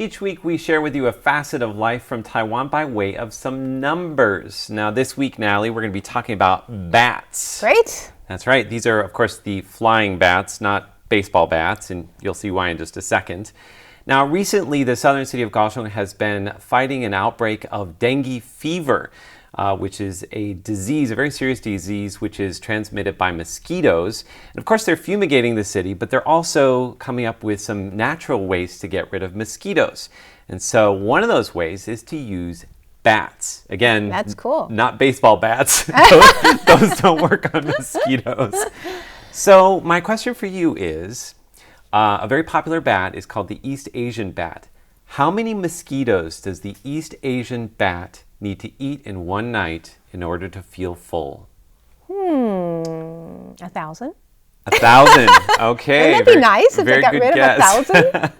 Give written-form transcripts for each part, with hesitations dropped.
Each week we share with you a facet of life from Taiwan by way of some numbers. Now this week, Natalie, we're going to be talking about bats. Great. That's right. These are, of course, the flying bats, not baseball bats, and you'll see why in just a second. Now, recently, the southern city of Kaohsiung has been fighting an outbreak of dengue fever, which is a disease, a very serious disease, which is transmitted by mosquitoes. And of course, they're fumigating the city, but they're also coming up with some natural ways to get rid of mosquitoes. And so one of those ways is to use bats. Again, that's cool. Not baseball bats. Those don't work on mosquitoes. So my question for you is, a very popular bat is called the East Asian bat. How many mosquitoes does the East Asian bat need to eat in one night in order to feel full? 1,000. 1,000. Okay. Wouldn't that be nice if they got rid of 1,000?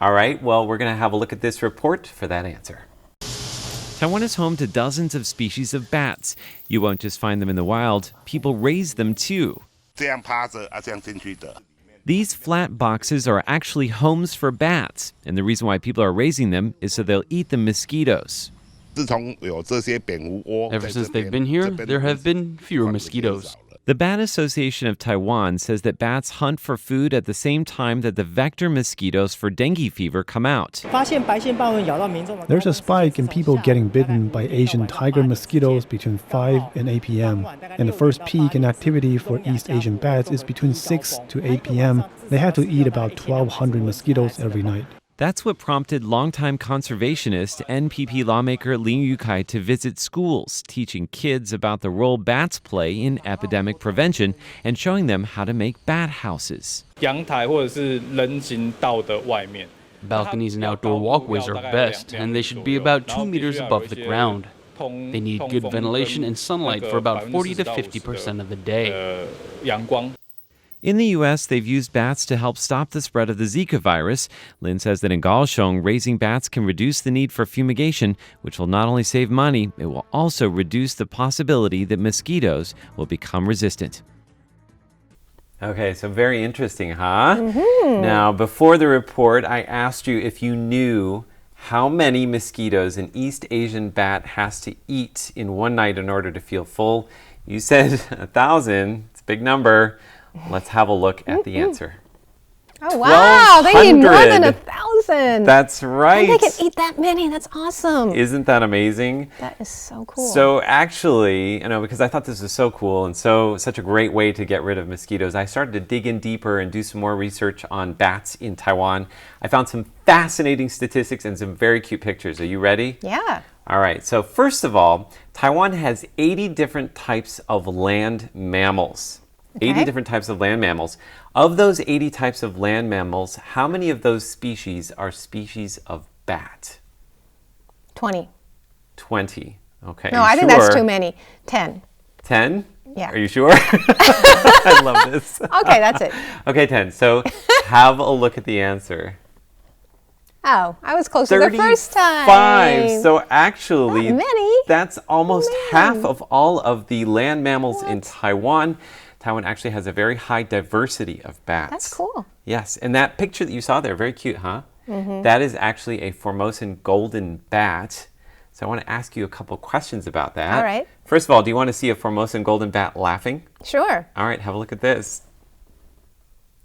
All right. Well, we're going to have a look at this report for that answer. Taiwan is home to dozens of species of bats. You won't just find them in the wild. People raise them too. 这样趴着啊，这样进去的。 These flat boxes are actually homes for bats, and the reason why people are raising them is so they'll eat the mosquitoes. Ever since they've been here, there have been fewer mosquitoes. The Bat Association of Taiwan says that bats hunt for food at the same time that the vector mosquitoes for dengue fever come out. There's a spike in people getting bitten by Asian tiger mosquitoes between 5 and 8 p.m. And the first peak in activity for East Asian bats is between 6 to 8 p.m. They have to eat about 1,200 mosquitoes every night. That's what prompted longtime conservationist NPP lawmaker Lin Yukai to visit schools, teaching kids about the role bats play in epidemic prevention and showing them how to make bat houses. Balconies and outdoor walkways are best, and they should be about 2 meters above the ground. They need good ventilation and sunlight for about 40 to 50% of the day. In the U.S., they've used bats to help stop the spread of the Zika virus. Lin says that in Kaohsiung, raising bats can reduce the need for fumigation, which will not only save money, it will also reduce the possibility that mosquitoes will become resistant. Okay, so very interesting, huh? Now, before the report, I asked you if you knew how many mosquitoes an East Asian bat has to eat in one night in order to feel full. You said 1,000. It's a big number. Let's have a look at the answer. Oh, wow. They need more than 1,000. That's right. And they can eat that many. That's awesome. Isn't that amazing? That is so cool. So actually, because I thought this was so cool and such a great way to get rid of mosquitoes, I started to dig in deeper and do some more research on bats in Taiwan. I found some fascinating statistics and some very cute pictures. Are you ready? Yeah. All right. So first of all, Taiwan has 80 different types of land mammals. 80 different types of land mammals. Of those 80 types of land mammals, how many of those species are species of bat? 20. 20. Okay. No, I think that's too many. 10. 10? Yeah. Are you sure? I love this. Okay, that's it. Okay, 10. So have a look at the answer. Oh, I was closer the first time. 35. So actually, not many. That's almost half of all of the land mammals in Taiwan. Taiwan actually has a very high diversity of bats. That's cool. Yes, and that picture that you saw there, very cute, huh? That is actually a Formosan Golden Bat. So I want to ask you a couple questions about that. All right. First of all, do you want to see a Formosan Golden Bat laughing? Sure. All right, have a look at this.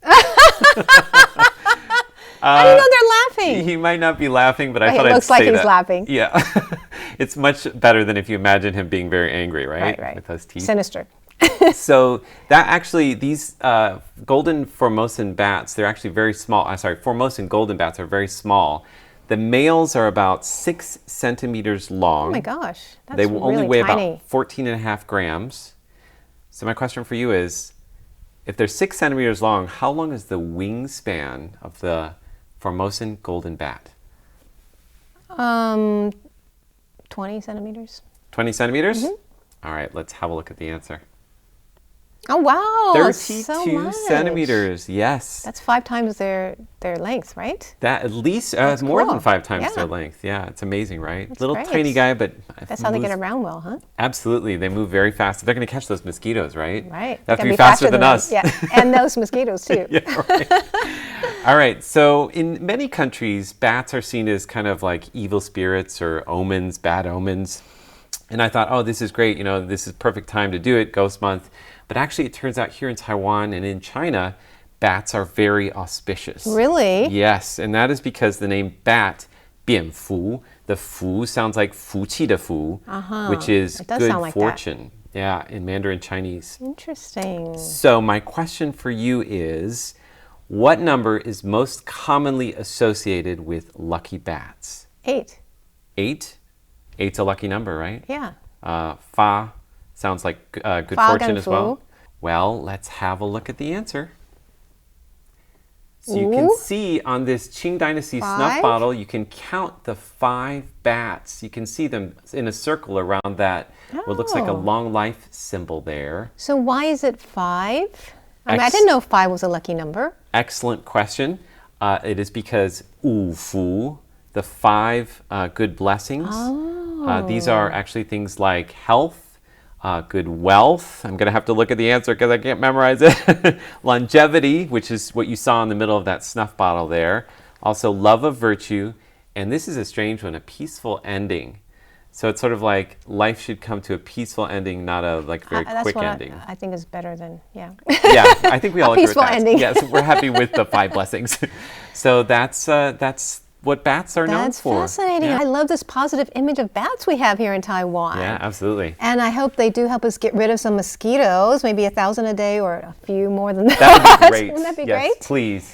How do you know they're laughing? He might not be laughing, but I thought it I'd looks like say he's that. laughing. Yeah. It's much better than if you imagine him being very angry, right? Right. With those teeth. Sinister. So that actually, these golden Formosan bats, they're actually very small. Formosan Golden Bats are very small. The males are about 6 centimeters long. Oh my gosh, that's They will really only weigh tiny. about 14.5 grams. So my question for you is, if they're 6 centimeters long, how long is the wingspan of the Formosan Golden Bat? 20 centimeters. 20 centimeters? All right, let's have a look at the answer. Oh, wow. 32 so much. centimeters, yes. That's 5 times their length, right? That at least more cool. than 5 times Yeah. their length. Yeah, it's amazing, right? That's Little great. tiny guy, but That's how they get around well, huh? Absolutely, they move very fast. They're going to catch those mosquitoes, right? Right. They have to Gotta be faster than us. Yeah, and those mosquitoes too. Yeah, right. All right, so in many countries, bats are seen as kind of like evil spirits or omens, bad omens. And I thought, oh, this is great, this is perfect time to do it, Ghost Month. But actually, it turns out here in Taiwan and in China, bats are very auspicious. Really? Yes, and that is because the name bat, 蝙蝠, the fu sounds like 福气的福, which is It does good sound like that. fortune. Yeah, in Mandarin Chinese. Interesting. So my question for you is, what number is most commonly associated with lucky bats? 8. 8? 8's a lucky number, right? Yeah. Fa sounds like good Fa fortune gan as well. fu. Well, let's have a look at the answer. So you can see on this Qing Dynasty snuff 5? bottle, you can count the 5 bats. You can see them in a circle around that, what looks like a long life symbol there. So why is it 5? I didn't know 5 was a lucky number. Excellent question. It is because 五福, the 5 good blessings. These are actually things like health, good wealth. I'm going to have to look at the answer because I can't memorize it. Longevity, which is what you saw in the middle of that snuff bottle there. Also, love of virtue. And this is a strange one, a peaceful ending. So it's sort of like life should come to a peaceful ending, not a very quick ending. I think is better than, yeah. Yeah, I think we all agree with peaceful that. ending. Yes, we're happy with the 5 blessings. So that's what bats are known for. That's fascinating. Yeah. I love this positive image of bats we have here in Taiwan. Yeah, absolutely. And I hope they do help us get rid of some mosquitoes, maybe 1,000 a day or a few more than that. That would be great. Wouldn't that be Yes, great? please.